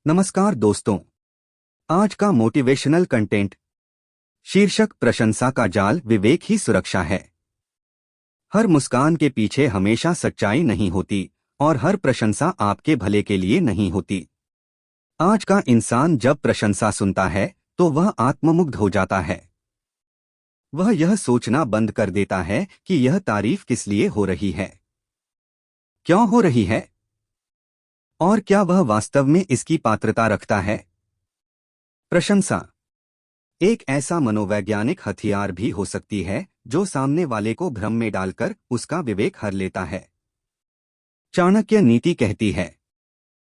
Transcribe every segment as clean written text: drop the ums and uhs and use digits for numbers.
नमस्कार दोस्तों। आज का मोटिवेशनल कंटेंट शीर्षक प्रशंसा का जाल विवेक ही सुरक्षा है। हर मुस्कान के पीछे हमेशा सच्चाई नहीं होती और हर प्रशंसा आपके भले के लिए नहीं होती। आज का इंसान जब प्रशंसा सुनता है तो वह आत्ममुग्ध हो जाता है। वह यह सोचना बंद कर देता है कि यह तारीफ किस लिए हो रही है, क्यों हो रही है और क्या वह वास्तव में इसकी पात्रता रखता है। प्रशंसा एक ऐसा मनोवैज्ञानिक हथियार भी हो सकती है जो सामने वाले को भ्रम में डालकर उसका विवेक हर लेता है। चाणक्य नीति कहती है,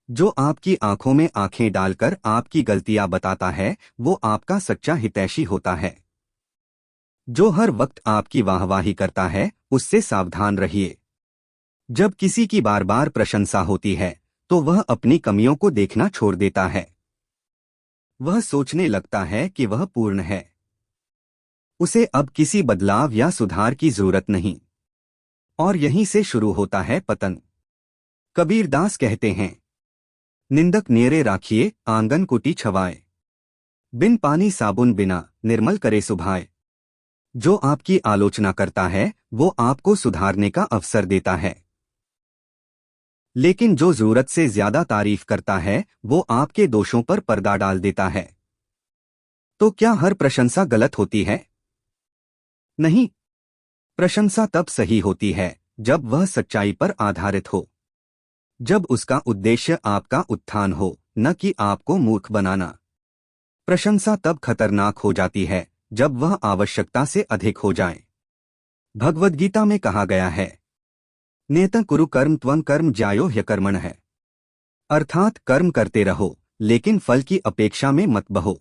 जो आपकी आंखों में आंखें डालकर आपकी गलतियां बताता है वो आपका सच्चा हितैषी होता है। जो हर वक्त आपकी वाहवाही करता है उससे सावधान रहिए। जब किसी की बार बार प्रशंसा होती है तो वह अपनी कमियों को देखना छोड़ देता है। वह सोचने लगता है कि वह पूर्ण है, उसे अब किसी बदलाव या सुधार की जरूरत नहीं। और यहीं से शुरू होता है पतन। कबीरदास कहते हैं, निंदक नेरे राखिए आंगन कुटी छवाए, बिन पानी साबुन बिना निर्मल करे सुभाए। जो आपकी आलोचना करता है वो आपको सुधारने का अवसर देता है, लेकिन जो जरूरत से ज्यादा तारीफ करता है वो आपके दोषों पर पर्दा डाल देता है। तो क्या हर प्रशंसा गलत होती है? नहीं। प्रशंसा तब सही होती है जब वह सच्चाई पर आधारित हो, जब उसका उद्देश्य आपका उत्थान हो, न कि आपको मूर्ख बनाना। प्रशंसा तब खतरनाक हो जाती है जब वह आवश्यकता से अधिक हो जाए। भगवद गीता में कहा गया है, नेतं कुरु कर्म त्वं कर्म ज्यायो ह्यकर्मण है, अर्थात कर्म करते रहो लेकिन फल की अपेक्षा में मत बहो।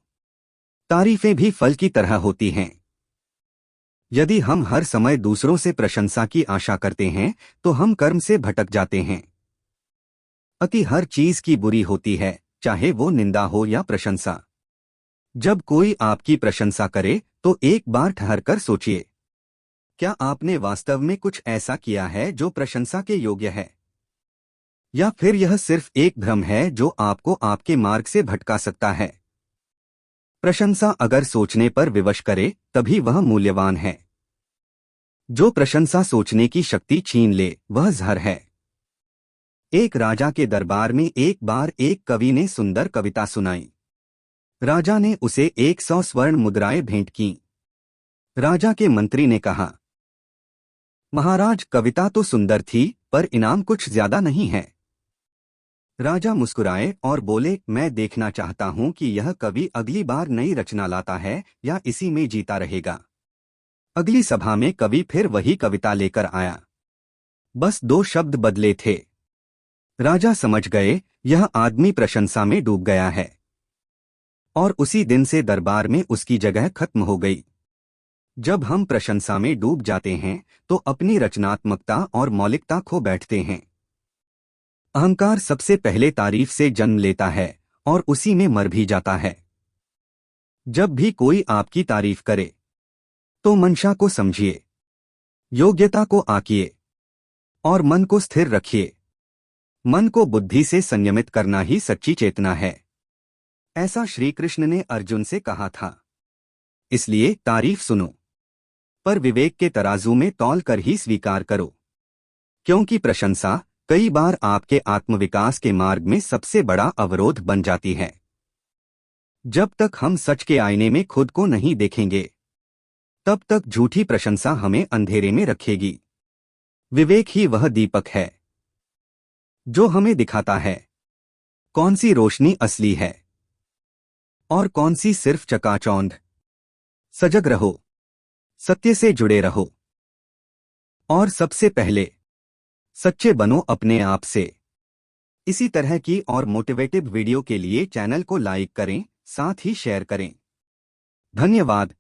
तारीफें भी फल की तरह होती हैं। यदि हम हर समय दूसरों से प्रशंसा की आशा करते हैं तो हम कर्म से भटक जाते हैं। अति हर चीज की बुरी होती है, चाहे वो निंदा हो या प्रशंसा। जब कोई आपकी प्रशंसा करे तो एक बार ठहरकर सोचिए, क्या आपने वास्तव में कुछ ऐसा किया है जो प्रशंसा के योग्य है, या फिर यह सिर्फ एक भ्रम है जो आपको आपके मार्ग से भटका सकता है। प्रशंसा अगर सोचने पर विवश करे तभी वह मूल्यवान है। जो प्रशंसा सोचने की शक्ति छीन ले वह जहर है। एक राजा के दरबार में एक बार एक कवि ने सुंदर कविता सुनाई। राजा ने उसे 100 स्वर्ण मुद्राएं भेंट की। राजा के मंत्री ने कहा, महाराज कविता तो सुंदर थी पर इनाम कुछ ज्यादा नहीं है। राजा मुस्कुराए और बोले, मैं देखना चाहता हूं कि यह कवि अगली बार नई रचना लाता है या इसी में जीता रहेगा। अगली सभा में कवि फिर वही कविता लेकर आया, बस 2 शब्द बदले थे। राजा समझ गए यह आदमी प्रशंसा में डूब गया है, और उसी दिन से दरबार में उसकी जगह खत्म हो गई। जब हम प्रशंसा में डूब जाते हैं तो अपनी रचनात्मकता और मौलिकता खो बैठते हैं। अहंकार सबसे पहले तारीफ से जन्म लेता है और उसी में मर भी जाता है। जब भी कोई आपकी तारीफ करे तो मंशा को समझिए, योग्यता को आकिए और मन को स्थिर रखिए। मन को बुद्धि से संयमित करना ही सच्ची चेतना है। ऐसा श्री कृष्ण ने अर्जुन से कहा था। इसलिए तारीफ सुनो, पर विवेक के तराजू में तौल कर ही स्वीकार करो, क्योंकि प्रशंसा कई बार आपके आत्मविकास के मार्ग में सबसे बड़ा अवरोध बन जाती है। जब तक हम सच के आईने में खुद को नहीं देखेंगे तब तक झूठी प्रशंसा हमें अंधेरे में रखेगी। विवेक ही वह दीपक है जो हमें दिखाता है कौन सी रोशनी असली है और कौन सी सिर्फ चकाचौंध। सजग रहो, सत्य से जुड़े रहो, और सबसे पहले सच्चे बनो अपने आप से। इसी तरह की और मोटिवेटिव वीडियो के लिए चैनल को लाइक करें, साथ ही शेयर करें। धन्यवाद।